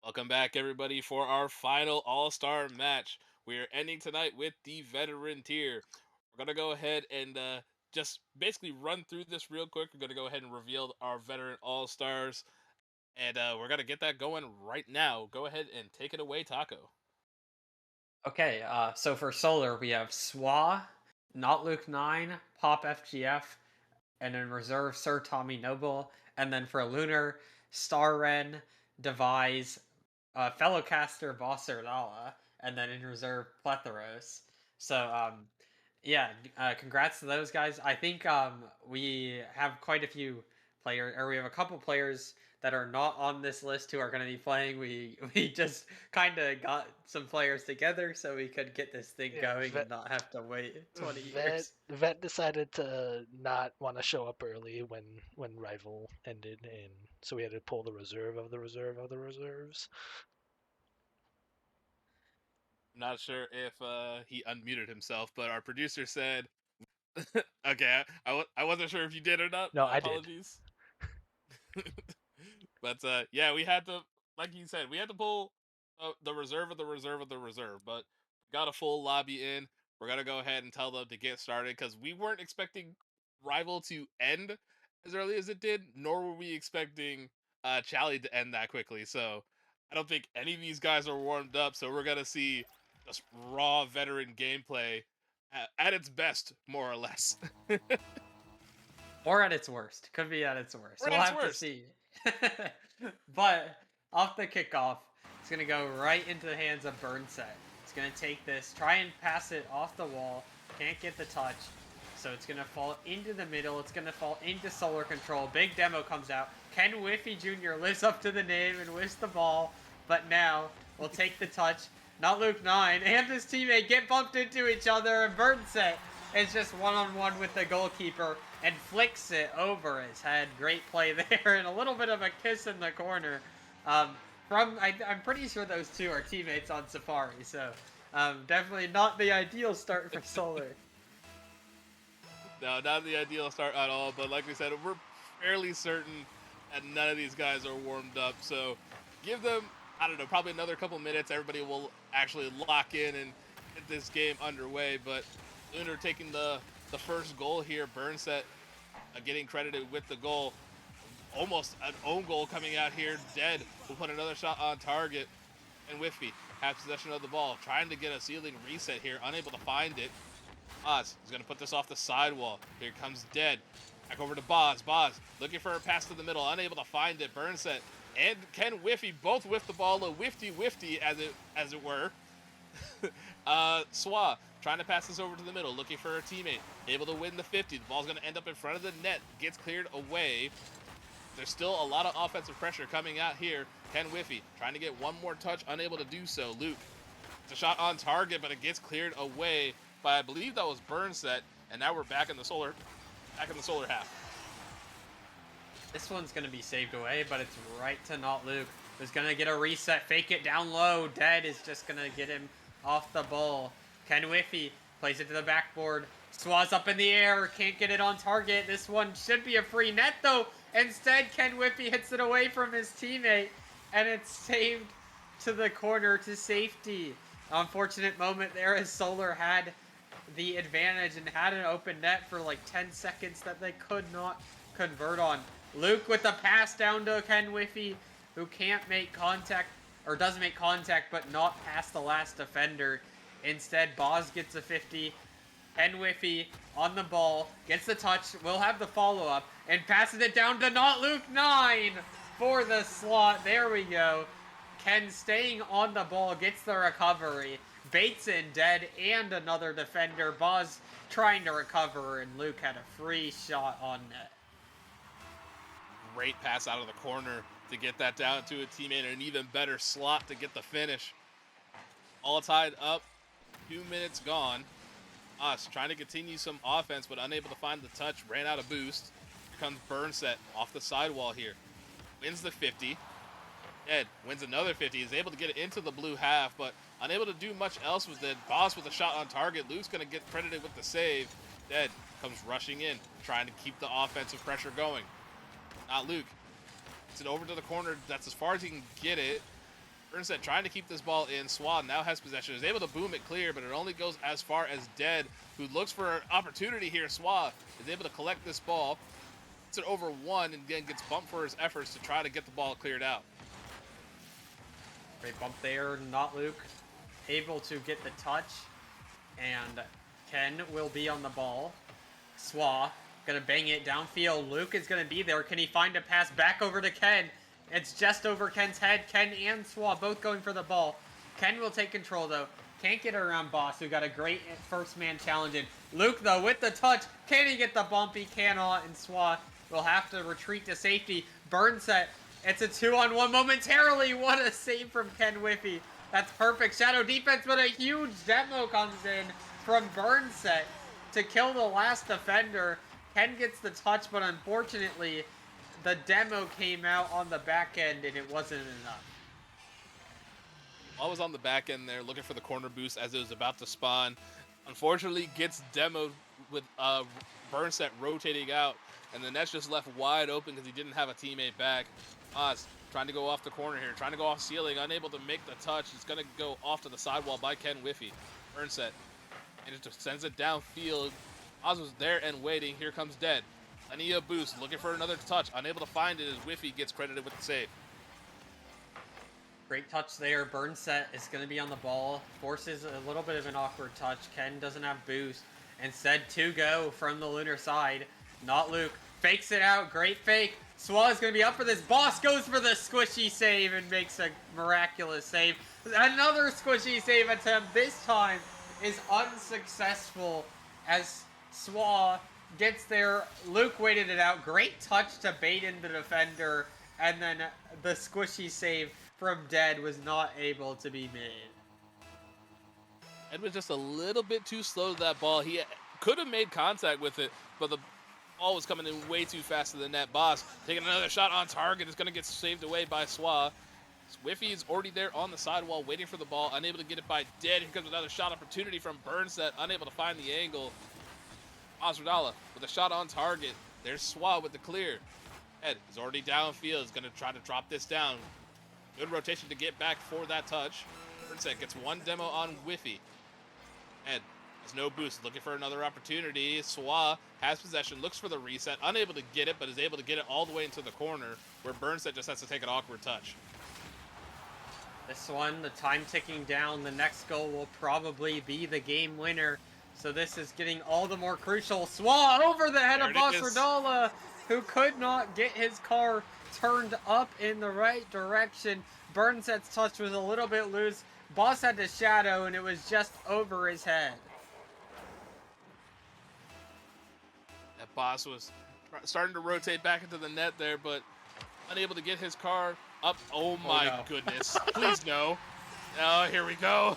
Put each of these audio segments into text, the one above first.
Welcome back, everybody, for our final All Star match. We are ending tonight with the veteran tier. We're going to go ahead and just basically run through this real quick. We're going to go ahead and reveal our veteran All Stars, and we're going to get that going right now. Go ahead and take it away, Taco. Okay, so for solar we have Swa, Not Luke 9, Pop FGF, and in reserve Sir Tommy Noble, and then for lunar, Star Ren, Devise, fellow caster Bosser Dala, and then in reserve Plethoros. So yeah, congrats to those guys. I think we have quite a few players, or we have a couple players that are not on this list who are going to be playing. We just kind of got some players together so we could get this thing Yeah, going and Vet not have to wait 20 Vet years. Vet decided to not want to show up early when Rival ended, and so we had to pull the reserve of the reserve of the reserves. I'm not sure if he unmuted himself, but our producer said, okay, I wasn't sure if you did or not. No, My I did. apologies. But yeah, we had to, like you said, we had to pull the reserve of the reserve of the reserve. But got a full lobby in. We're gonna go ahead and tell them to get started because we weren't expecting Rival to end as early as it did, nor were we expecting Chally to end that quickly. So I don't think any of these guys are warmed up. So we're gonna see just raw veteran gameplay at its best, more or less. Or at its worst. Could be at its worst. Or We'll at its have to worst. see. But off the kickoff, it's going to go right into the hands of Burnset. It's going to take this, try and pass it off the wall. Can't get the touch. So it's going to fall into the middle. It's going to fall into solar control. Big demo comes out. Ken Whiffy Jr. lives up to the name and whisks the ball. But now we'll take the touch. Not Luke 9 and his teammate get bumped into each other, and Burnset is just one-on-one with the goalkeeper and flicks it over his head. Great play there, and a little bit of a kiss in the corner. I'm pretty sure those two are teammates on Safari, so definitely not the ideal start for Solar. No, not the ideal start at all. But like we said, we're fairly certain that none of these guys are warmed up. So give them, I don't know, probably another couple minutes. Everybody will actually lock in and get this game underway. But Lunar taking the first goal here. Burnset getting credited with the goal. Almost an own goal coming out here. Dead will put another shot on target. And Whiffy has possession of the ball, trying to get a ceiling reset here, unable to find it. Boz is going to put this off the sidewall. Here comes Dead. Back over to Boz. Boz looking for a pass to the middle, unable to find it. Burnset and Ken Whiffy both whiff the ball, a whifty as it were. Swa trying to pass this over to the middle, looking for a teammate, able to win the 50. The ball's going to end up in front of the net, gets cleared away. There's still a lot of offensive pressure coming out here. Ken Whiffy trying to get one more touch, unable to do so. Luke, it's a shot on target, but it gets cleared away by, I believe that was Burnset, and now we're back in the solar half. This one's going to be saved away, but it's right to Not Luke, who's going to get a reset, fake it down low. Dead is just going to get him off the ball. Ken Whiffy plays it to the backboard. Swaz up in the air, can't get it on target. This one should be a free net, though. Instead, Ken Whiffy hits it away from his teammate, and it's saved to the corner to safety. Unfortunate moment there as Solar had the advantage and had an open net for like 10 seconds that they could not convert on. Luke with the pass down to Ken Whiffy, who can't make contact, or does make contact, but not past the last defender. Instead, Boz gets a 50. Ken Whiffy on the ball, gets the touch, will have the follow-up, and passes it down to Not Luke 9 for the slot. There we go. Ken staying on the ball, gets the recovery. Bateson Dead and another defender. Boz trying to recover, and Luke had a free shot on net. Great pass out of the corner to get that down to a teammate, and an even better slot to get the finish. All tied up, 2 minutes gone. Us trying to continue some offense, but unable to find the touch, ran out of boost. Here comes Burnset off the sidewall here. Wins the 50. Ed wins another 50. Is able to get it into the blue half, but unable to do much else with it. Boss with a shot on target. Luke's going to get credited with the save. Ed comes rushing in, trying to keep the offensive pressure going. Not Luke. It's it over to the corner. That's as far as he can get it. Burnset trying to keep this ball in. Swa now has possession, is able to boom it clear, but it only goes as far as Dead, who looks for an opportunity here. Swa is able to collect this ball. It's it over one, and again gets bumped for his efforts to try to get the ball cleared out. Great bump there, not Luke. Able to get the touch, and Ken will be on the ball. Swa gonna bang it downfield. Luke is gonna be there. Can he find a pass back over to Ken? It's just over Ken's head. Ken and Swa both going for the ball. Ken will take control though. Can't get around Boss, who got a great first man challenge in. Luke though with the touch. Can he get the bump? He cannot, and Swa will have to retreat to safety. Burnset. It's a 2-on-1 momentarily. What a save from Ken Whiffy. That's perfect shadow defense, but a huge demo comes in from Burnset to kill the last defender. Ken gets the touch, but unfortunately, the demo came out on the back end, and it wasn't enough. I was on the back end there looking for the corner boost as it was about to spawn. Unfortunately, gets demoed with Burnset rotating out, and the net's just left wide open because he didn't have a teammate back. Oz trying to go off the corner here, trying to go off ceiling, unable to make the touch. He's going to go off to the sidewall by Ken Whiffy. Burnset, and it just sends it downfield. Oz was there and waiting. Here comes Dead. Plenty of boost, looking for another touch. Unable to find it as Whiffy gets credited with the save. Great touch there. Burnset is going to be on the ball. Forces a little bit of an awkward touch. Ken doesn't have boost. Instead, 2 go from the Lunar side. Not Luke. Fakes it out. Great fake. Swa is going to be up for this. Boss goes for the squishy save and makes a miraculous save. Another squishy save attempt. This time is unsuccessful as Swa gets there. Luke waited it out. Great touch to bait in the defender. And then the squishy save from Dead was not able to be made. Ed was just a little bit too slow to that ball. He could have made contact with it, but the ball was coming in way too fast to the net. Boss taking another shot on target. Is going to get saved away by Swa. Swiffy is already there on the sidewall waiting for the ball, unable to get it by Dead. Here comes another shot opportunity from Burnset, unable to find the angle. Osradala with a shot on target. There's Swa with the clear. Ed is already downfield. Is going to try to drop this down. Good rotation to get back for that touch. Burnset gets one demo on Whiffy. Ed has no boost, looking for another opportunity. Swa has possession, looks for the reset, unable to get it, but is able to get it all the way into the corner, where Burnset just has to take an awkward touch. This one, the time ticking down. The next goal will probably be the game winner. So this is getting all the more crucial. Swa over the head of Basardala, who could not get his car turned up in the right direction. Burnset's touch was a little bit loose. Boss had the shadow, and it was just over his head. That Boss was starting to rotate back into the net there, but unable to get his car up. Oh my no. goodness. Please no. Oh, here we go.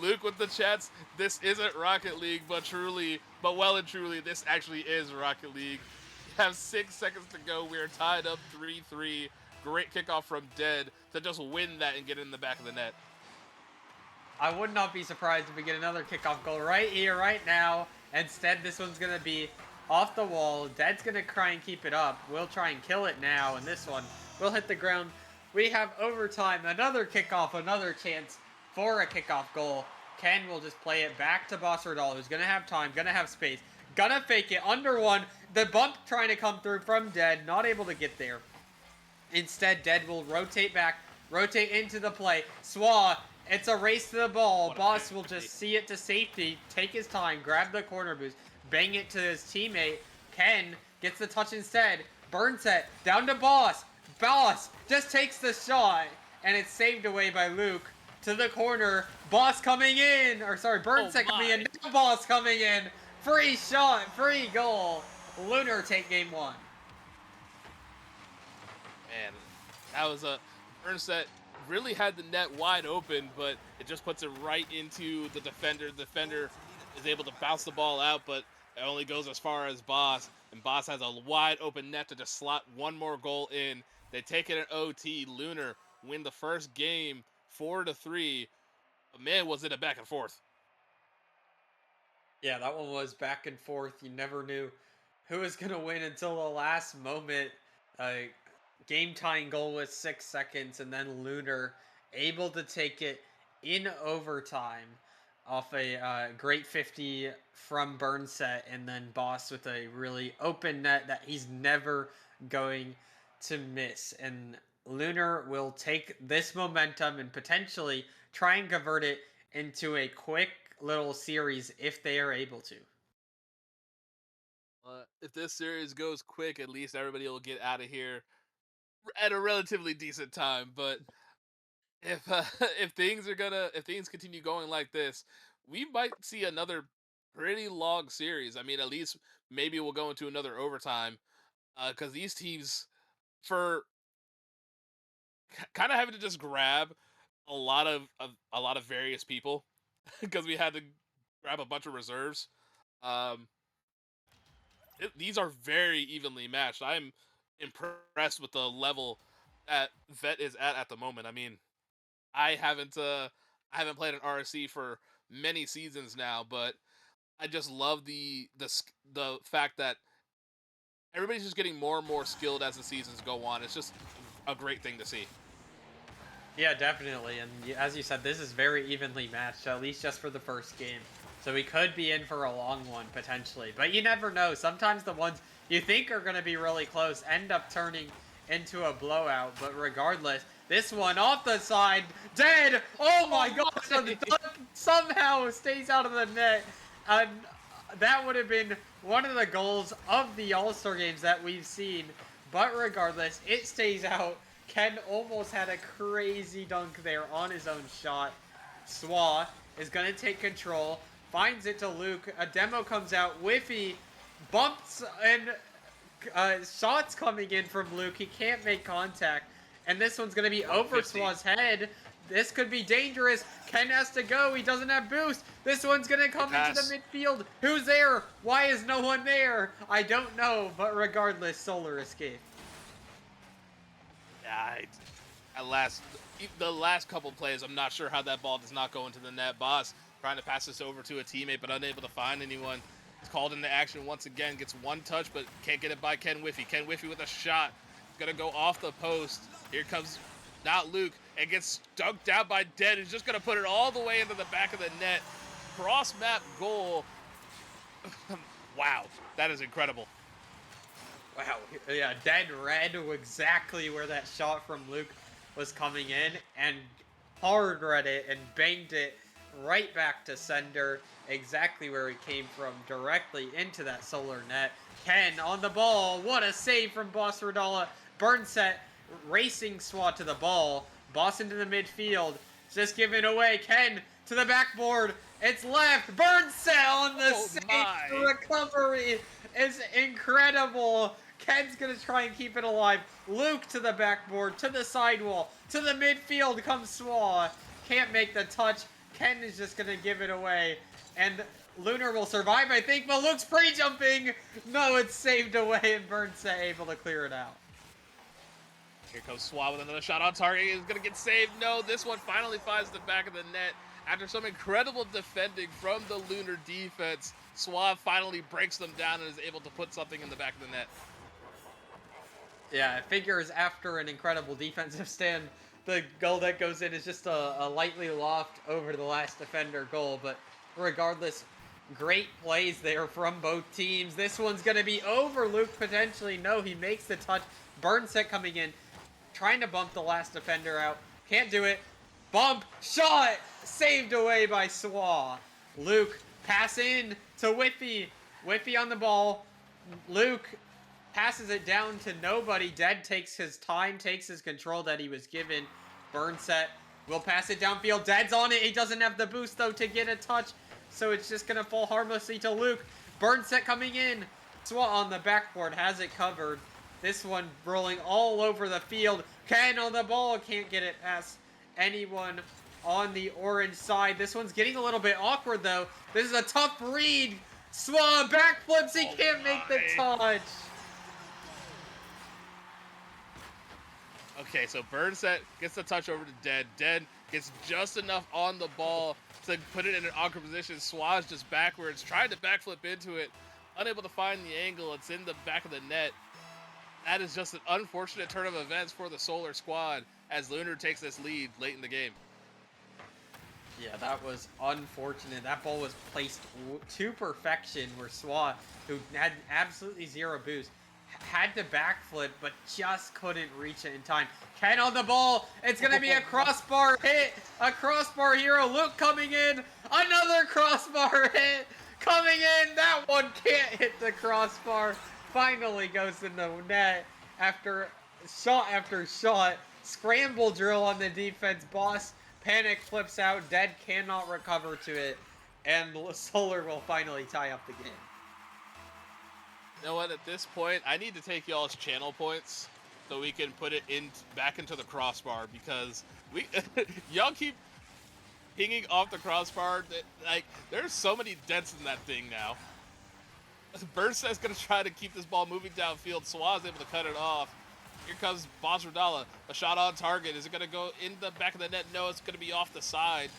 Luke with the chats. This isn't Rocket League, but well and truly, this actually is Rocket League. We have 6 seconds to go. We are tied up 3-3. Great kickoff from Dead to just win that and get it in the back of the net. I would not be surprised if we get another kickoff goal right here, right now. Instead, this one's going to be off the wall. Dead's going to try and keep it up. We'll try and kill it now, and this one will hit the ground. We have overtime, another kickoff, another chance for a kickoff goal. Ken will just play it back to Bossardal, who's going to have time, going to have space. Gonna fake it, under one. The bump trying to come through from Dead, not able to get there. Instead, Dead will rotate back, rotate into the play. Swa, it's a race to the ball. Boss will just see it to safety, take his time, grab the corner boost, bang it to his teammate. Ken gets the touch instead. Burnset, down to Boss. Boss just takes the shot, and it's saved away by Luke. To the corner, Boss coming in, Burnset coming in, now Boss coming in. Free shot, free goal. Lunar take game 1. Man, that was a Burnset really had the net wide open, but it just puts it right into the defender. The defender is able to bounce the ball out, but it only goes as far as Boss, and Boss has a wide open net to just slot one more goal in. They take it in OT. Lunar win the first game 4-3. But man, was it a back and forth. Yeah, that one was back and forth. You never knew who was going to win until the last moment. game-tying goal with 6 seconds, and then Lunar able to take it in overtime off a great 50 from Burnset, and then Boss with a really open net that he's never going to miss. And Lunar will take this momentum and potentially try and convert it into a quick little series if they are able to. If this series goes quick, at least everybody will get out of here at a relatively decent time. But if if things continue going like this, we might see another pretty long series. I mean, at least maybe we'll go into another overtime because these teams for kind of having to just grab a lot of various people because we had to grab a bunch of reserves. Um, these are very evenly matched. I'm impressed with the level that Vet is at the moment. I mean, I haven't I haven't played an RSC for many seasons now, but I just love the fact that everybody's just getting more and more skilled as the seasons go on. It's just a great thing to see. Yeah, definitely. And as you said, this is very evenly matched, at least just for the first game. So we could be in for a long one, potentially. But you never know. Sometimes the ones you think are going to be really close end up turning into a blowout. But regardless, this one off the side, dead! Oh my gosh! The dunk somehow stays out of the net. And that would have been one of the goals of the All-Star games that we've seen. But regardless, it stays out. Ken almost had a crazy dunk there on his own shot. Swa is going to take control, finds it to Luke. A demo comes out. Whiffy bumps and shots coming in from Luke. He can't make contact. And this one's going to be over Swa's head. This could be dangerous. Ken has to go. He doesn't have boost. This one's going to come into the midfield. Who's there? Why is no one there? I don't know. But regardless, Solar escape. Yeah, the last couple plays, I'm not sure how that ball does not go into the net. Boss trying to pass this over to a teammate, but unable to find anyone. He's called into action once again, gets one touch, but can't get it by Ken Whiffy. Ken Whiffy with a shot. He's going to go off the post. Here comes not Luke, and gets dunked out by Dead. He's just going to put it all the way into the back of the net. Cross-map goal. Wow, that is incredible. Wow, yeah, Dead red exactly where that shot from Luke was coming in, and hard read it and banged it right back to sender, exactly where it came from, directly into that Solar net. Ken on the ball, what a save from Boss Rodala. Burnset racing Swa to the ball, Boss into the midfield, just giving away. Ken to the backboard, it's left, Burnset on the save. Recovery is incredible. Ken's going to try and keep it alive. Luke to the backboard, to the sidewall, to the midfield comes Swa. Can't make the touch. Ken is just going to give it away. And Lunar will survive, I think, but Luke's pre-jumping. No, it's saved away, and Burnset able to clear it out. Here comes Swa with another shot on target. He's going to get saved. No, this one finally finds the back of the net. After some incredible defending from the Lunar defense, Swa finally breaks them down and is able to put something in the back of the net. Yeah, it figures after an incredible defensive stand, the goal that goes in is just a lightly loft over the last defender goal. But regardless, great plays there from both teams. This one's going to be over. Luke potentially. No, he makes the touch. Burnset coming in, trying to bump the last defender out. Can't do it. Bump, shot, saved away by Swa. Luke, pass in to Whiffy. Whiffy on the ball. Luke passes it down to nobody. Dead takes his time, takes his control that he was given. Burnset will pass it downfield. Dead's on it. He doesn't have the boost, though, to get a touch. So it's just going to fall harmlessly to Luke. Burnset coming in. Swa on the backboard has it covered. This one rolling all over the field. Ken on the ball. Can't get it past anyone on the orange side. This one's getting a little bit awkward, though. This is a tough read. Swa backflips. He can't make the touch. Okay, so Burnset gets the touch over to Dead. Dead gets just enough on the ball to put it in an awkward position. Swa's just backwards, trying to backflip into it. Unable to find the angle. It's in the back of the net. that is just an unfortunate turn of events for the Solar squad as Lunar takes this lead late in the game. Yeah, that was unfortunate. That ball was placed to perfection where Swa, who had absolutely zero boost, had to backflip but just couldn't reach it in time. Ken on the ball. It's going to be a crossbar hit. A crossbar hero. Luke coming in. Another crossbar hit. Coming in. That one can't hit the crossbar. Finally goes in the net after shot. Scramble drill on the defense. Boss panic flips out. Dead cannot recover to it. And Solar will finally tie up the game. You know what? At this point, I need to take y'all's channel points so we can put it back into the crossbar because we y'all keep pinging off the crossbar. Like there's so many dents in that thing now. Burst's gonna try to keep this ball moving downfield. Swaz able to cut it off. Here comes Boss Radala. A shot on target. Is it gonna go in the back of the net? No, it's gonna be off the side.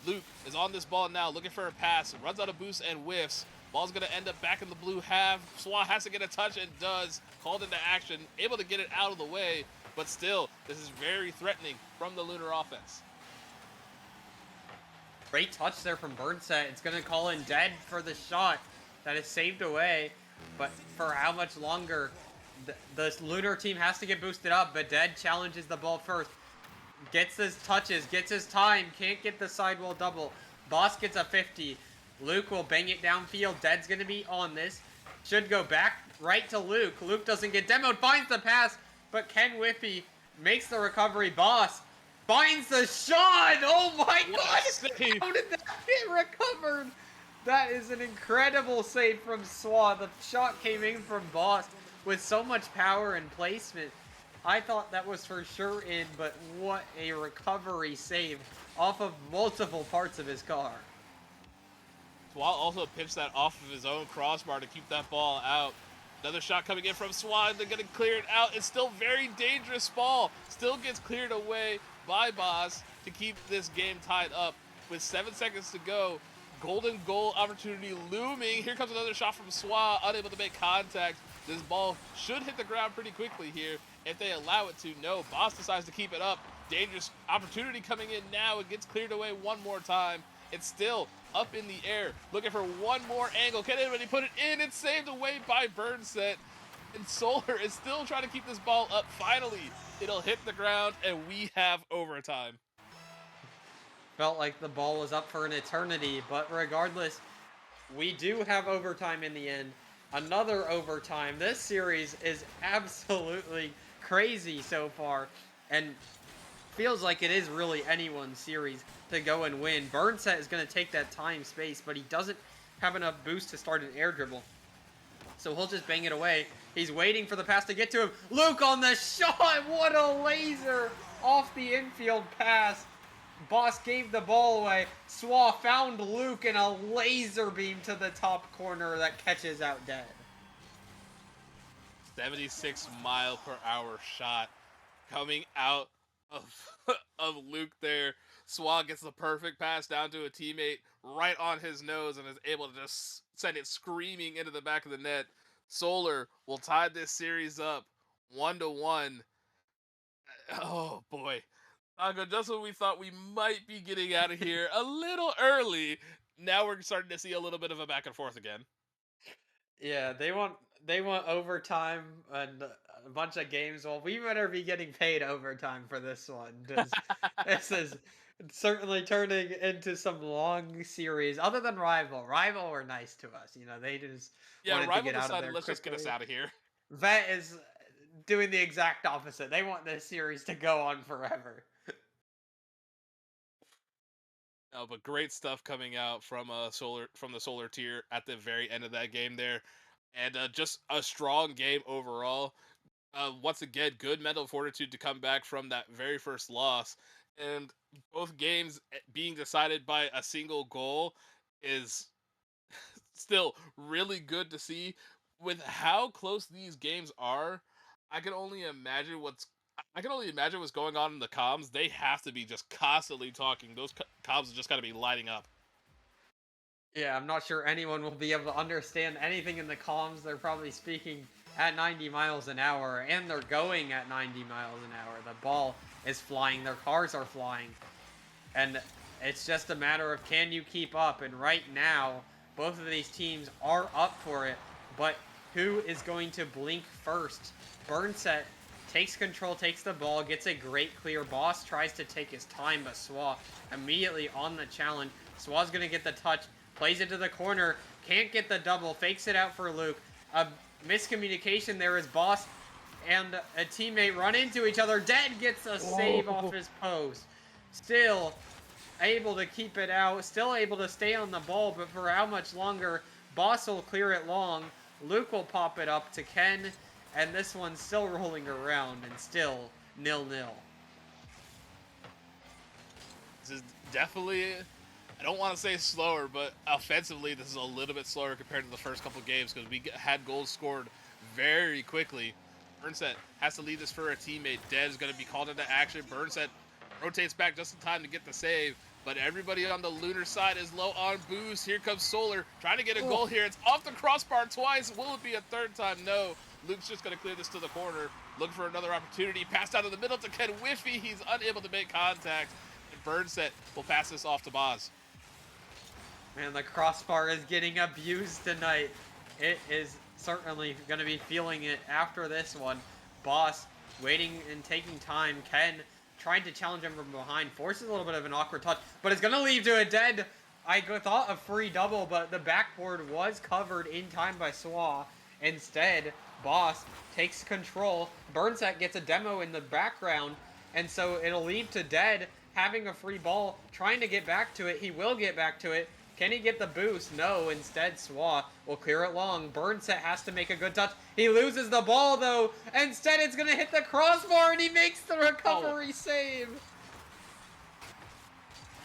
Luke is on this ball now, looking for a pass. Runs out of boost and whiffs. Ball's going to end up back in the blue half. Swa has to get a touch and does. Called into action. Able to get it out of the way. But still, this is very threatening from the Lunar offense. Great touch there from Burnset. It's going to call in Dead for the shot that is saved away. But for how much longer? The Lunar team has to get boosted up. But Dead challenges the ball first. Gets his touches. Gets his time. Can't get the sidewall double. Boss gets a 50. Luke will bang it downfield. Dead's going to be on this. Should go back right to Luke. Luke doesn't get demoed. Finds the pass. But Ken Whiffy makes the recovery. Boss finds the shot. Oh my god. How did that get recovered? That is an incredible save from Swa. The shot came in from Boss with so much power and placement. I thought that was for sure in, but what a recovery save off of multiple parts of his car. Swat also pitched that off of his own crossbar to keep that ball out. Another shot coming in from Swat. They're going to clear it out. It's still very dangerous ball. Still gets cleared away by Boss to keep this game tied up. With 7 seconds to go, golden goal opportunity looming. Here comes another shot from Swat. Unable to make contact. This ball should hit the ground pretty quickly here if they allow it to. No, Boss decides to keep it up. Dangerous opportunity coming in now. It gets cleared away one more time. It's still up in the air, looking for one more angle. Can anybody put it in? It's saved away by Burnset. And Solar is still trying to keep this ball up. Finally, it'll hit the ground, and we have overtime. Felt like the ball was up for an eternity, but regardless, we do have overtime in the end. Another overtime. This series is absolutely crazy so far, and feels like it is really anyone's series to go and win. Burnset is going to take that time space, but he doesn't have enough boost to start an air dribble. So he'll just bang it away. He's waiting for the pass to get to him. Luke on the shot. What a laser off the infield pass. Boss gave the ball away. Swa found Luke in a laser beam to the top corner that catches out Dead. 76 mile per hour shot coming out of Luke there. Swa gets the perfect pass down to a teammate right on his nose and is able to just send it screaming into the back of the net. Solar will tie this series up 1-1. Oh boy. Taco, just when we thought we might be getting out of here a little early, now we're starting to see a little bit of a back and forth again. Yeah, they want overtime and a bunch of games. Well, we better be getting paid overtime for this one. This is certainly turning into some long series. Other than Rival were nice to us. You know, they just wanted Rival to get out of decided there let's quickly. just get us out of here. Vet is doing the exact opposite. They want this series to go on forever. No, but great stuff coming out from the Solar tier at the very end of that game there, and just a strong game overall. Once again, good mental fortitude to come back from that very first loss, and both games being decided by a single goal is still really good to see. With how close these games are, I can only imagine what's going on in the comms. They have to be just constantly talking. Those comms just got to be lighting up. Yeah, I'm not sure anyone will be able to understand anything in the comms. They're probably speaking at 90 miles an hour, and they're going at 90 miles an hour. The ball is flying, their cars are flying, and it's just a matter of can you keep up. And right now, both of these teams are up for it, but who is going to blink first? Burnset takes control, takes the ball, gets a great clear. Boss tries to take his time, but Swa immediately on the challenge. Swa's going to get the touch, plays it to the corner, can't get the double, fakes it out for Luke. A miscommunication there as Boss and a teammate run into each other. Dead gets a save off his post. Still able to keep it out, still able to stay on the ball, but for how much longer? Boss will clear it long. Luke will pop it up to Ken, and this one's still rolling around and still 0-0. This is definitely, I don't want to say slower, but offensively this is a little bit slower compared to the first couple games because we had goals scored very quickly. Burnset has to lead this for a teammate. Dead is going to be called into action. Burnset rotates back just in time to get the save, but everybody on the Lunar side is low on boost. Here comes Solar trying to get a goal here. It's off the crossbar twice. Will it be a third time? No. Luke's just going to clear this to the corner, looking for another opportunity. Passed out of the middle to Ken Whiffy. He's unable to make contact. And Burnset will pass this off to Boz. Man, the crossbar is getting abused tonight. It is certainly going to be feeling it after this one. Boss waiting and taking time. Ken trying to challenge him from behind. Forces a little bit of an awkward touch, but it's going to lead to a dead. I thought a free double, but the backboard was covered in time by Swa. Instead, Boss takes control. Burnset gets a demo in the background, and so it'll lead to Dead having a free ball, trying to get back to it. He will get back to it. Can he get the boost? No. Instead, Swa will clear it long. Burnset has to make a good touch. He loses the ball, though. Instead, it's going to hit the crossbar, and he makes the recovery save.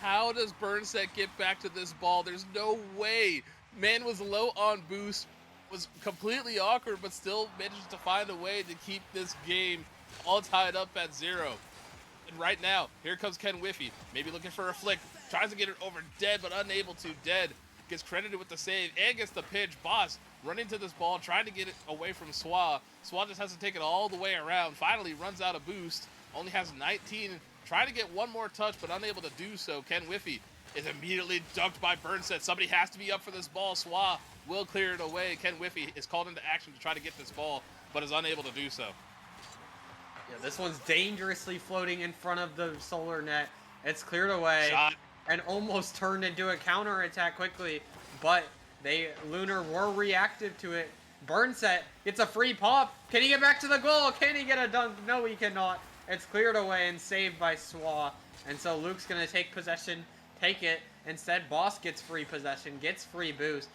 How does Burnset get back to this ball? There's no way. Man was low on boost, was completely awkward, but still managed to find a way to keep this game all tied up at 0. And right now, here comes Ken Whiffy, maybe looking for a flick, tries to get it over Dead, but unable to. Dead gets credited with the save and gets the pitch. Boss running to this ball, trying to get it away from Swa. Swa just has to take it all the way around, finally runs out of boost, only has 19, trying to get one more touch, but unable to do so. Ken Whiffy is immediately dunked by Burnset. Somebody has to be up for this ball. Swa will clear it away. Ken Whiffy is called into action to try to get this ball, but is unable to do so. Yeah, this one's dangerously floating in front of the solar net. It's cleared away. Shot. And almost turned into a counter-attack quickly, but Lunar were reactive to it. Burnset gets a free pop. Can he get back to the goal? Can he get a dunk? No, he cannot. It's cleared away and saved by Swa. And so Luke's going to take possession, take it. Instead, Boss gets free possession, gets free boost.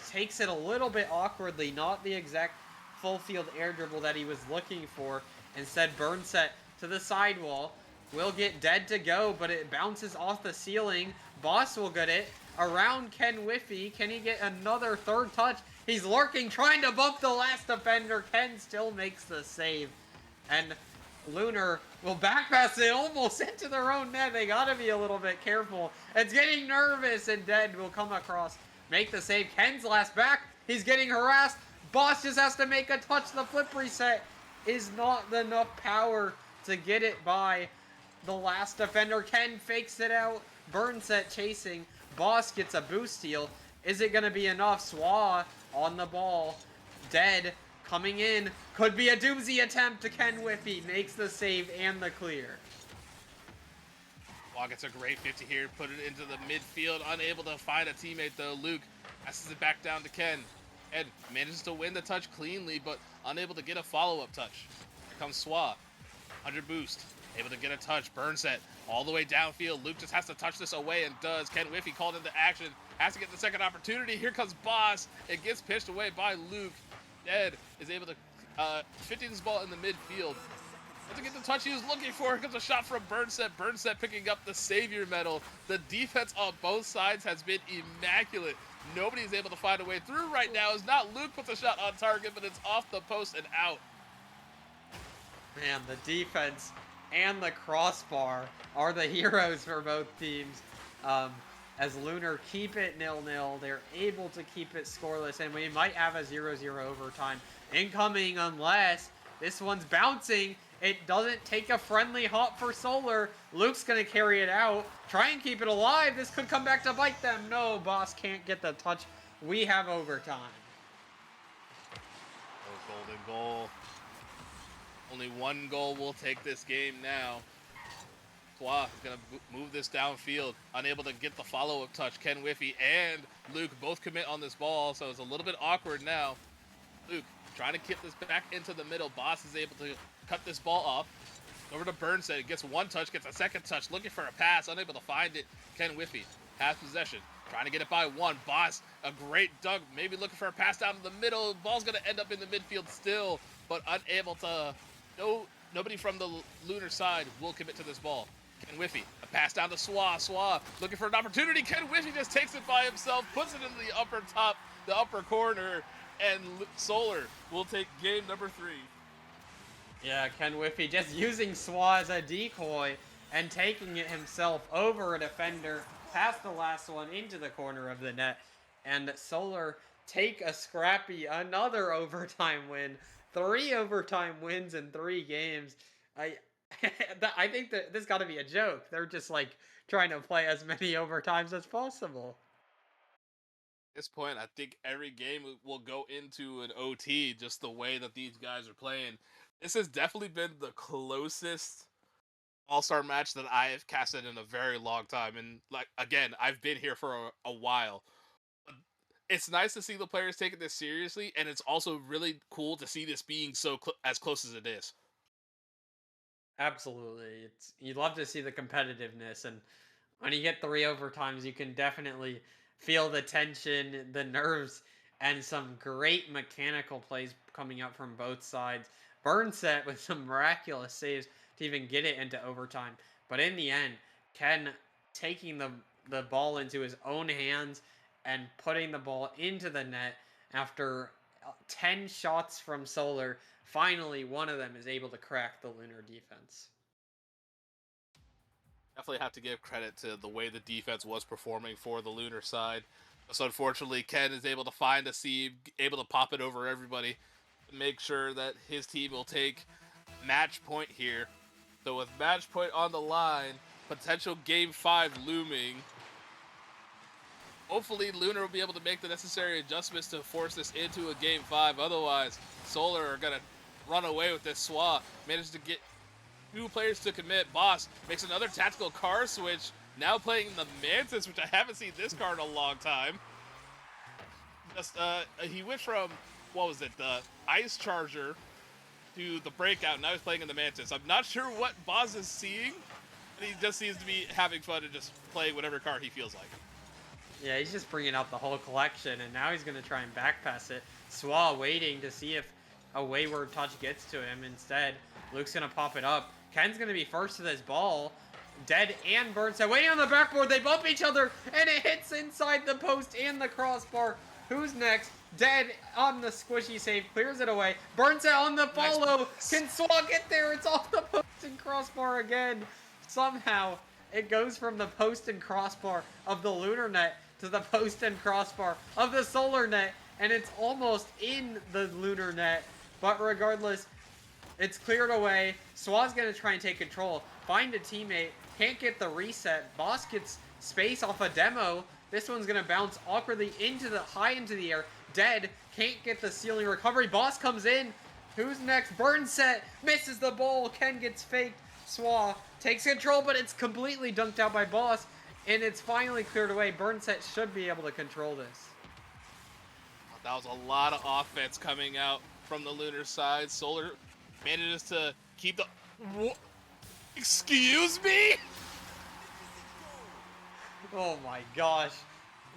Takes it a little bit awkwardly, not the exact full field air dribble that he was looking for. Instead, Burnset to the sidewall. Will get Dead to go, but it bounces off the ceiling. Boss will get it around Ken Whiffy. Can he get another third touch? He's lurking, trying to bump the last defender. Ken still makes the save. And Lunar will backpass it almost into their own net. They gotta be a little bit careful. It's getting nervous, and Dead will come across, make the save. Ken's last back. He's getting harassed. Boss just has to make a touch. The flip reset is not enough power to get it by the last defender. Ken fakes it out. Burnset chasing. Boss gets a boost steal. Is it going to be enough? Swa on the ball. Dead coming in. Could be a doozy attempt to Ken Whiffy. Makes the save and the clear. Swa gets a great 50 here. Put it into the midfield. Unable to find a teammate though. Luke passes it back down to Ken. Ed manages to win the touch cleanly, but unable to get a follow-up touch. Here comes Swa. 100 boost. Able to get a touch. Burnset all the way downfield. Luke just has to touch this away and does. Ken Whiffy called into action. Has to get the second opportunity. Here comes Boss. It gets pitched away by Luke. Dead is able to 50 this ball in the midfield. To get the touch he was looking for. Here comes a shot from Burnset. Burnset picking up the Savior medal. The defense on both sides has been immaculate. Nobody's able to find a way through right now. It's not Luke puts a shot on target, but it's off the post and out. Man, the defense and the crossbar are the heroes for both teams. as Lunar keep it 0-0. They're able to keep it scoreless, and we might have a 0-0 overtime incoming unless this one's bouncing. It doesn't take a friendly hop for Solar. Luke's going to carry it out. Try and keep it alive. This could come back to bite them. No, Boss can't get the touch. We have overtime. Oh, golden goal. Only one goal will take this game now. Swa is going to move this downfield. Unable to get the follow-up touch. Ken Whiffy and Luke both commit on this ball, so it's a little bit awkward now. Luke trying to get this back into the middle. Boss is able to cut this ball off. Over to Burnset. Gets one touch, gets a second touch. Looking for a pass. Unable to find it. Ken Whiffy has possession. Trying to get it by one. Boss, a great dunk. Maybe looking for a pass down the middle. Ball's going to end up in the midfield still, but unable to... Nobody from the Lunar side will commit to this ball. Ken Whiffy, a pass down to Swa. Swa looking for an opportunity. Ken Whiffy just takes it by himself, puts it in the upper top, the upper corner, and Solar will take game number 3. Yeah, Ken Whiffy just using Swa as a decoy and taking it himself over a defender, past the last one into the corner of the net, and Solar take a scrappy, another overtime win. 3 overtime wins in 3 games. I think that this got to be a joke. They're just like trying to play as many overtimes as possible. At this point, I think every game will go into an OT, just the way that these guys are playing. This has definitely been the closest All-Star match that I have casted in a very long time. And like again, I've been here for a while. It's nice to see the players taking this seriously, and it's also really cool to see this being so as close as it is. Absolutely. You love to see the competitiveness, and when you get 3 overtimes, you can definitely feel the tension, the nerves, and some great mechanical plays coming up from both sides. Burnset with some miraculous saves to even get it into overtime. But in the end, Ken taking the ball into his own hands and putting the ball into the net after 10 shots from Solar. Finally, one of them is able to crack the Lunar defense. Definitely have to give credit to the way the defense was performing for the Lunar side. So unfortunately, Ken is able to find a seam, able to pop it over everybody, to make sure that his team will take match point here. So with match point on the line, potential game 5 looming. Hopefully, Lunar will be able to make the necessary adjustments to force this into a game 5. Otherwise, Solar are going to run away with this. Swa managed to get 2 players to commit. Boss makes another tactical car switch. Now playing the Mantis, which I haven't seen this card in a long time. Just he went from, what was it, the Ice Charger to the Breakout. Now he's playing in the Mantis. I'm not sure what Boss is seeing, but he just seems to be having fun and just playing whatever card he feels like. Yeah, he's just bringing out the whole collection, and now he's going to try and backpass it. Swa waiting to see if a wayward touch gets to him. Instead, Luke's going to pop it up. Ken's going to be first to this ball. Dead and Burnset waiting on the backboard. They bump each other, and it hits inside the post and the crossbar. Who's next? Dead on the squishy save, clears it away. Burnset on the follow. Can Swa get there? It's off the post and crossbar again. Somehow, it goes from the post and crossbar of the Lunar net to the post and crossbar of the Solar net, and it's almost in the Lunar net. But regardless, it's cleared away. Swa's going to try and take control, find a teammate, can't get the reset. Boss gets space off a demo. This one's going to bounce awkwardly high into the air. Dead, can't get the ceiling recovery. Boss comes in. Who's next? Burnset misses the ball. Ken gets faked. Swa takes control, but it's completely dunked out by Boss, and it's finally cleared away. Burnset should be able to control this. That was a lot of offense coming out from the Lunar side. Solar manages to keep the... Excuse me? Oh my gosh.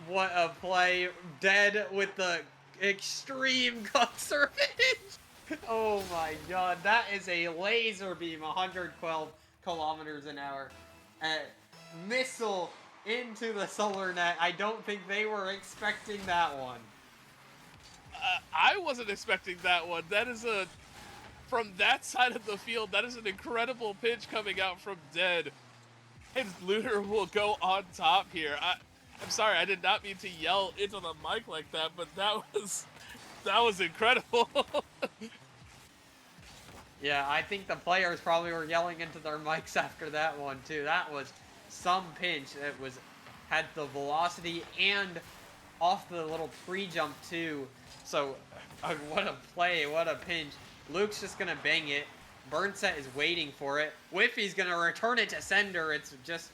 What a play. Dead with the extreme cutter finish. Oh my god. That is a laser beam, 112 kilometers an hour. Missile into the Solar net. I don't think they were expecting that one. I wasn't expecting that one. That is from that side of the field, that is an incredible pitch coming out from Dead. And Lunar will go on top here. I'm sorry, I did not mean to yell into the mic like that, but that was incredible. Yeah, I think the players probably were yelling into their mics after that one too. That was some pinch. It was had the velocity and off the little pre-jump too. So what a play, what a pinch. Luke's just gonna bang it. Burnset is waiting for it. Whiffy's gonna return it to sender. It's just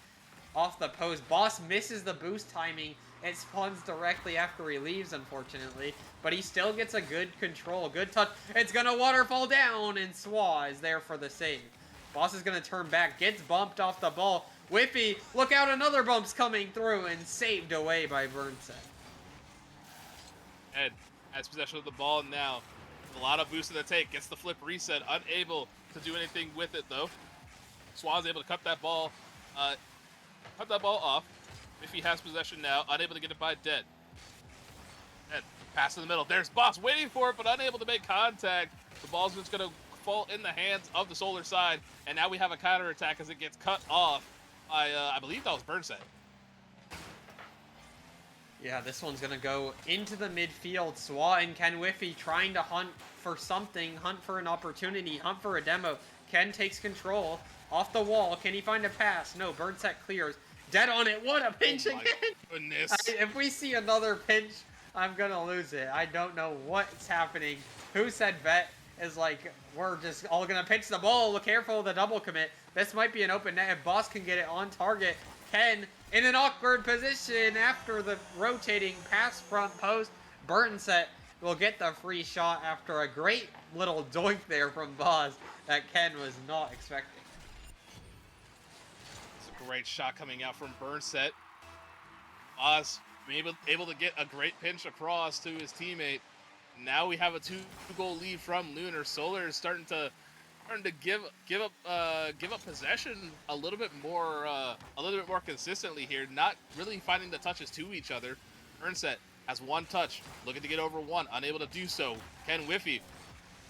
off the post. Boss misses the boost timing. It spawns directly after he leaves, unfortunately. But he still gets a good control, good touch. It's gonna waterfall down, and Swa is there for the save. Boss is gonna turn back, gets bumped off the ball. Whiffy, look out, another bump's coming through, and saved away by Burnset. Ed has possession of the ball now. A lot of boost in the take. Gets the flip reset. Unable to do anything with it, though. Swaz able to cut that ball off. If he has possession now, unable to get it by Dead. Dead, pass in the middle. There's Boss waiting for it, but unable to make contact. The ball's just going to fall in the hands of the Solar side, and now we have a counterattack as it gets cut off by, I believe that was Burnset. Yeah, this one's going to go into the midfield. Swa and Ken Whiffy trying to hunt for something, hunt for an opportunity, hunt for a demo. Ken takes control off the wall. Can he find a pass? No, Burnset clears. Dead on it. What a pinch again. Goodness. If we see another pinch, I'm going to lose it. I don't know what's happening. Who said bet is like, we're just all going to pinch the ball. Look careful of the double commit. This might be an open net. If Boss can get it on target, Ken in an awkward position after the rotating pass front post. Burnset will get the free shot after a great little doink there from Boz that Ken was not expecting. It's a great shot coming out from Burnset. Boz able to get a great pinch across to his teammate. Now we have a 2-goal lead from Lunar. Solar is starting to give up possession a little bit more consistently here, not really finding the touches to each other. Burnset has one touch, looking to get over one, unable to do so. Ken Whiffy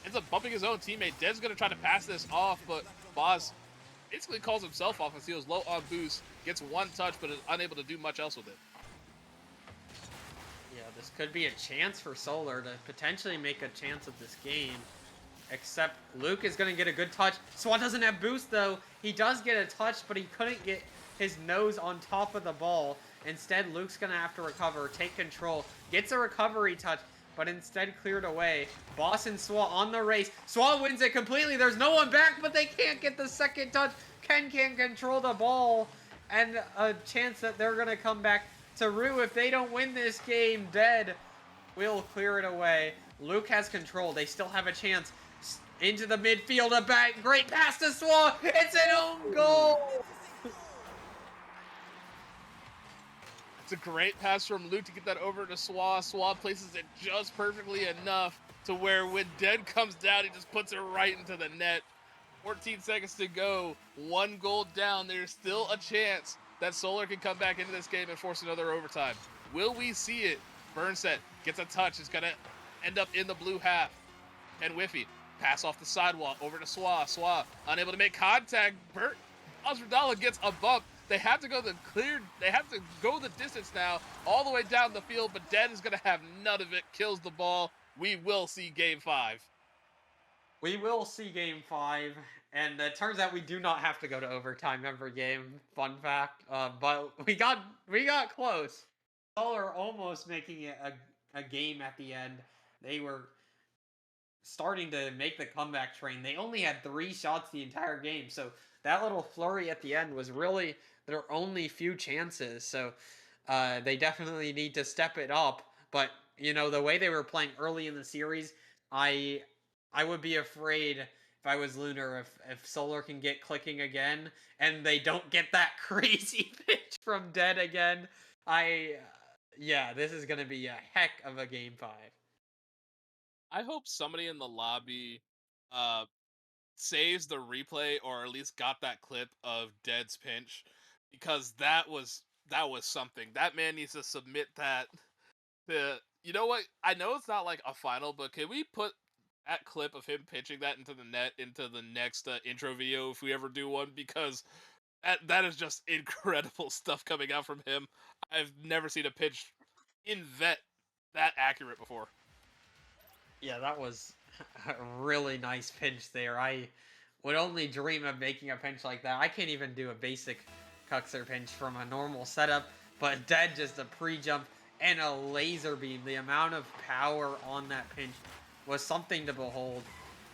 ends up bumping his own teammate. Dead's gonna try to pass this off, but Boz basically calls himself off as he was low on boost, gets one touch, but is unable to do much else with it. Yeah, this could be a chance for Solar to potentially make a chance of this game. Except Luke is going to get a good touch. Swan doesn't have boost, though. He does get a touch, but he couldn't get his nose on top of the ball. Instead, Luke's going to have to recover, take control. Gets a recovery touch, but instead cleared away. Boss and Swa on the race. Swa wins it completely. There's no one back, but they can't get the second touch. Ken can't control the ball. And a chance that they're going to come back to Rue. If they don't win this game, Dead will clear it away. Luke has control. They still have a chance. Into the midfield, a back, great pass to Swa. It's an own goal. It's a great pass from Luke to get that over to Swa. Swa places it just perfectly enough to where when Dead comes down, he just puts it right into the net. 14 seconds to go, 1 goal down. There's still a chance that Solar can come back into this game and force another overtime. Will we see it? Burnset gets a touch. It's going to end up in the blue half. And Whiffy, pass off the sidewalk over to Swa. Swa unable to make contact. Osradala gets a bump. They have to go the distance now, all the way down the field, but Dead is going to have none of it. Kills the ball. We will see Game 5. We will see Game 5, and it turns out we do not have to go to overtime every game. Fun fact, but we got close. Solar almost making it a game at the end. They were starting to make the comeback train. They only had 3 shots the entire game, so that little flurry at the end was really their only few chances. So they definitely need to step it up. But the way they were playing early in the series, I would be afraid if I was Lunar if Solar can get clicking again and they don't get that crazy pitch from Dead again. This is gonna be a heck of a Game 5. I hope somebody in the lobby saves the replay or at least got that clip of Dead's pinch, because that was something. That man needs to submit that to, you know what? I know it's not like a final, but can we put that clip of him pitching that into the net into the next intro video if we ever do one? Because That is just incredible stuff coming out from him. I've never seen a pitch in vet that accurate before. Yeah, that was a really nice pinch there. I would only dream of making a pinch like that. I can't even do a basic Cuxer pinch from a normal setup, but dead just a pre-jump and a laser beam. The amount of power on that pinch was something to behold.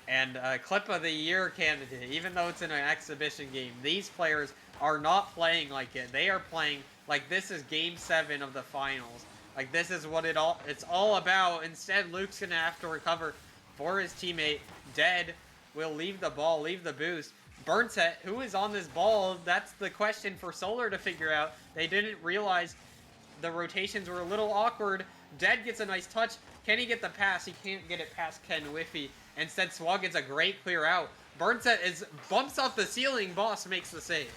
And clip of the year candidate, even though it's in an exhibition game, these players are not playing like it. They are playing like this is game 7 of the finals. Like this is what it's all about. Instead, Luke's gonna have to recover for his teammate. Dead will leave the ball, leave the boost. Burnset, who is on this ball? That's the question for Solar to figure out. They didn't realize the rotations were a little awkward. Dead gets a nice touch. Can he get the pass? He can't get it past Ken Whiffy. Instead, Swag gets a great clear out. Burnset bumps off the ceiling. Boss makes the save.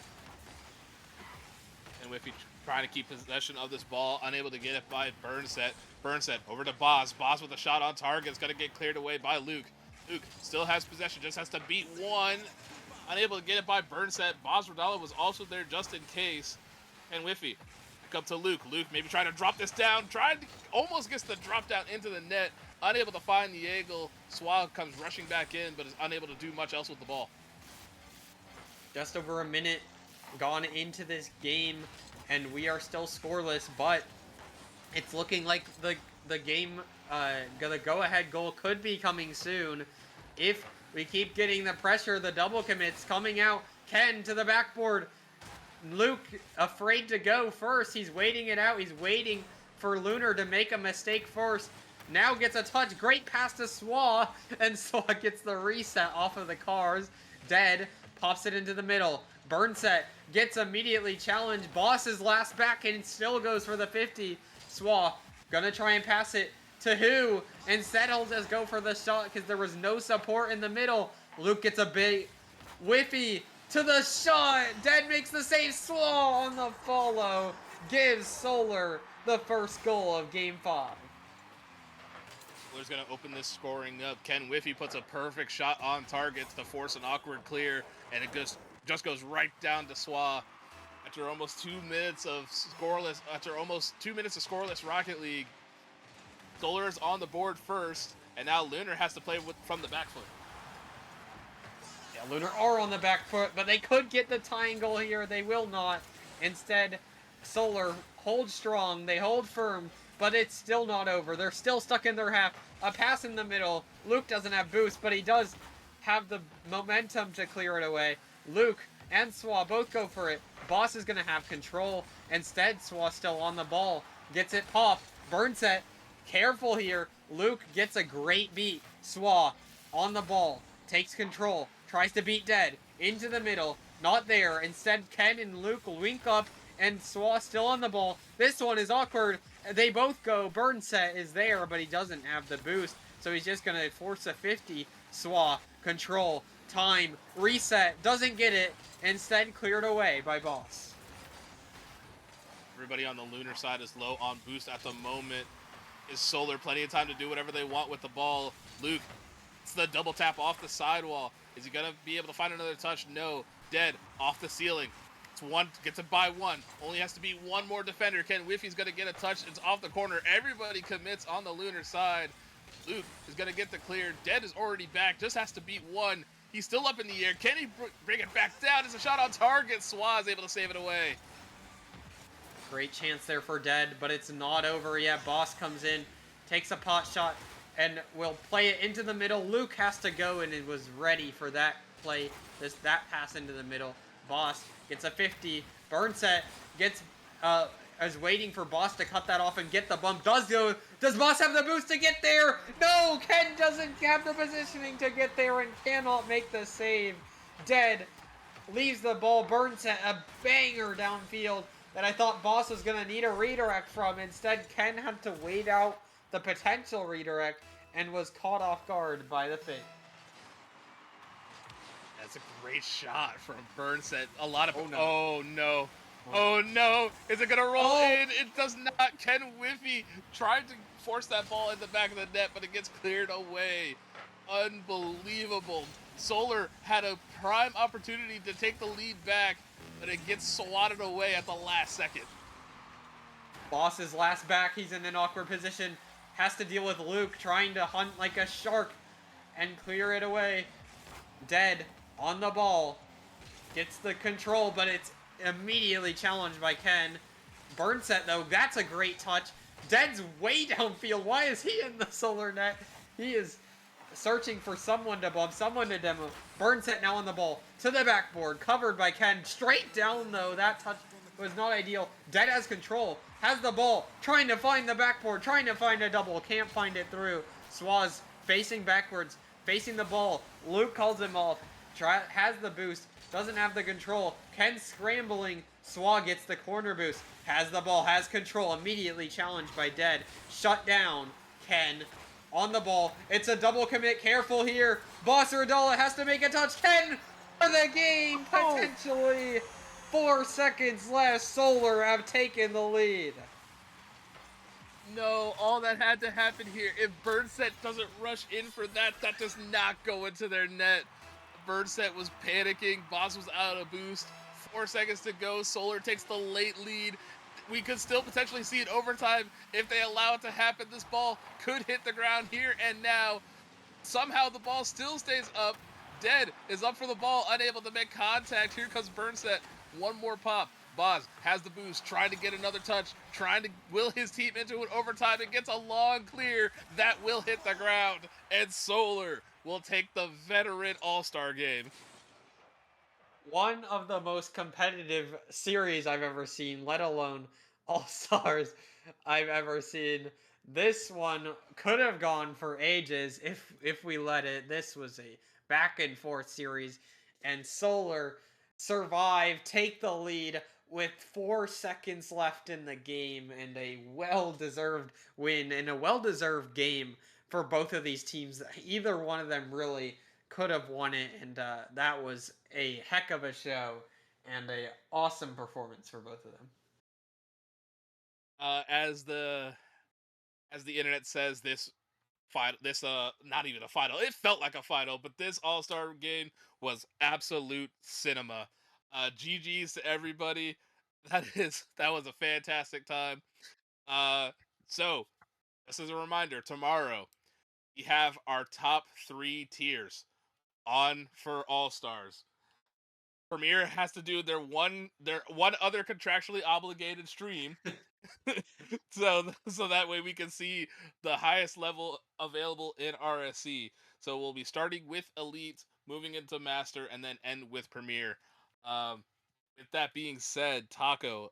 And Whiffy trying to keep possession of this ball, unable to get it by Burnset. Burnset over to Boss. Boss with a shot on target. It's going to get cleared away by Luke. Luke still has possession, just has to beat one. Unable to get it by Burnset. Boss Rodala was also there just in case. And Whiffy back up to Luke. Luke maybe trying to drop this down. Almost gets the drop down into the net. Unable to find the angle. Swag comes rushing back in, but is unable to do much else with the ball. Just over a minute gone into this game, and we are still scoreless, but it's looking like the game, the go-ahead goal could be coming soon. If we keep getting the pressure, the double commits coming out. Ken to the backboard. Luke afraid to go first. He's waiting it out. He's waiting for Lunar to make a mistake first. Now gets a touch. Great pass to Swa, and Swa gets the reset off of the cars. Dead pops it into the middle. Burnset gets immediately challenged. Boss is last back and still goes for the 50. Swa gonna try and pass it to who? Instead, he'll just go for the shot because there was no support in the middle. Luke gets a big Whiffy to the shot. Dead makes the save. Swa on the follow gives Solar the first goal of Game 5. Solar's going to open this scoring up. Ken Whiffy puts a perfect shot on target to force an awkward clear, and it just goes right down to Swa. After almost 2 minutes of scoreless Rocket League, Solar is on the board first, and now Lunar has to play from the back foot. Yeah, Lunar are on the back foot, but they could get the tying goal here. They will not. Instead, Solar holds strong. They hold firm, but it's still not over. They're still stuck in their half. A pass in the middle. Luke doesn't have boost, but he does have the momentum to clear it away. Luke and Swa both go for it. Boss is going to have control. Instead, Swa still on the ball. Gets it popped. Burnset, careful here. Luke gets a great beat. Swa on the ball. Takes control. Tries to beat Dead. Into the middle. Not there. Instead, Ken and Luke link up. And Swa still on the ball. This one is awkward. They both go. Burnset is there, but he doesn't have the boost. So he's just going to force a 50. Swa, control, time, reset. Doesn't get it. Instead, cleared away by Boss. Everybody on the Lunar side is low on boost at the moment. Is Solar plenty of time to do whatever they want with the ball? Luke, it's the double tap off the sidewall. Is he going to be able to find another touch? No. Dead off the ceiling. Gets it by one. Only has to be one more defender. Ken Whiffy's going to get a touch. It's off the corner. Everybody commits on the Lunar side. Luke is going to get the clear. Dead is already back. Just has to beat one. He's still up in the air. Can he bring it back down? It's a shot on target. Swa is able to save it away. Great chance there for Dead, but it's not over yet. Boss comes in, takes a pot shot, and will play it into the middle. Luke has to go, and it was ready for that play. That pass into the middle. Boss gets a 50. Burnset is waiting for Boss to cut that off and get the bump. Does Boss have the boost to get there? No, Ken doesn't have the positioning to get there and cannot make the save. Dead leaves the ball. Burnset a banger downfield that I thought Boss was going to need a redirect from. Instead, Ken had to wait out the potential redirect and was caught off guard by the fake. That's a great shot from Burnset. A lot of... Oh, no. Oh, no. Is it going to roll in? It does not. Ken Whiffy tried to force that ball in the back of the net, but it gets cleared away. Unbelievable. Solar had a prime opportunity to take the lead back. but it gets swatted away at the last second. Boss's last back, he's in an awkward position. Has to deal with Luke trying to hunt like a shark and clear it away. Dead on the ball. Gets the control, but it's immediately challenged by Ken. Burn set though, that's a great touch. Dead's way downfield. Why is he in the solar net? He is searching for someone to bump, someone to demo. Burn set now on the ball. To the backboard, covered by Ken. Straight down though, that touch was not ideal. Dead has control, has the ball, trying to find the backboard, trying to find a double, can't find it through. Swaz facing backwards, facing the ball. Luke calls him off, has the boost, doesn't have the control. Ken scrambling, Swa gets the corner boost, has the ball, has control, immediately challenged by Dead. Shut down, Ken on the ball. It's a double commit, careful here. Boss Radala has to make a touch. Ken for the game, potentially. 4 seconds left, Solar have taken the lead. No, all that had to happen here. If Birdset doesn't rush in for that, that does not go into their net. Birdset was panicking. Boss was out of boost. 4 seconds to go. Solar takes the late lead. We could still potentially see it overtime if they allow it to happen. This ball could hit the ground here and now. Somehow the ball still stays up. Dead is up for the ball, unable to make contact. Here comes Birdset. One more pop. Boz has the boost, trying to get another touch, trying to will his team into an overtime. It gets a long clear that will hit the ground, and Solar will take the veteran all-star game. One of the most competitive series I've ever seen, let alone all-stars I've ever seen. This one could have gone for ages if we let it. This was a back and forth series, and Solar survive, take the lead with 4 seconds left in the game, and a well-deserved win and a well-deserved game for both of these teams. Either one of them really could have won it, and that was a heck of a show and a awesome performance for both of them. As the internet says, this not even a final. It felt like a final, but this all-star game was absolute cinema. GG's to everybody. That was a fantastic time. So just as a reminder, tomorrow we have our top 3 tiers on for all-stars. Premiere has to do their one other contractually obligated stream. so that way we can see the highest level available in RSC. So we'll be starting with Elite, moving into Master, and then end with Premier. With that being said, Taco,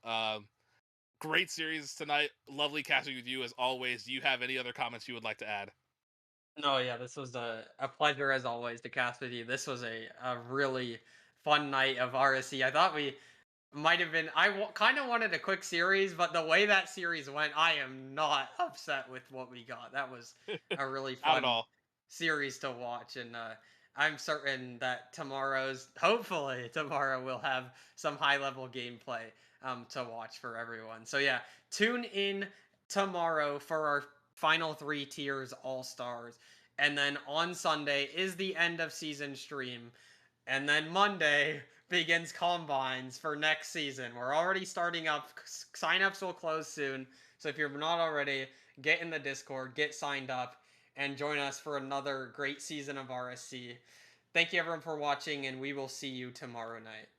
great series tonight. Lovely casting with you as always. Do you have any other comments you would like to add? No, yeah, this was a pleasure as always to cast with you. This was a really fun night of RSC. I thought we might have been. Kind of wanted a quick series, but the way that series went, I am not upset with what we got. That was a really fun series to watch, and I'm certain that hopefully tomorrow we'll have some high-level gameplay to watch for everyone. So yeah, tune in tomorrow for our final 3 tiers all-stars, and then on Sunday is the end of season stream, and then Monday begins combines for next season. We're already starting up. Sign-ups will close soon, so if you're not already, get in the Discord, get signed up, and join us for another great season of RSC. Thank you everyone for watching, and we will see you tomorrow night.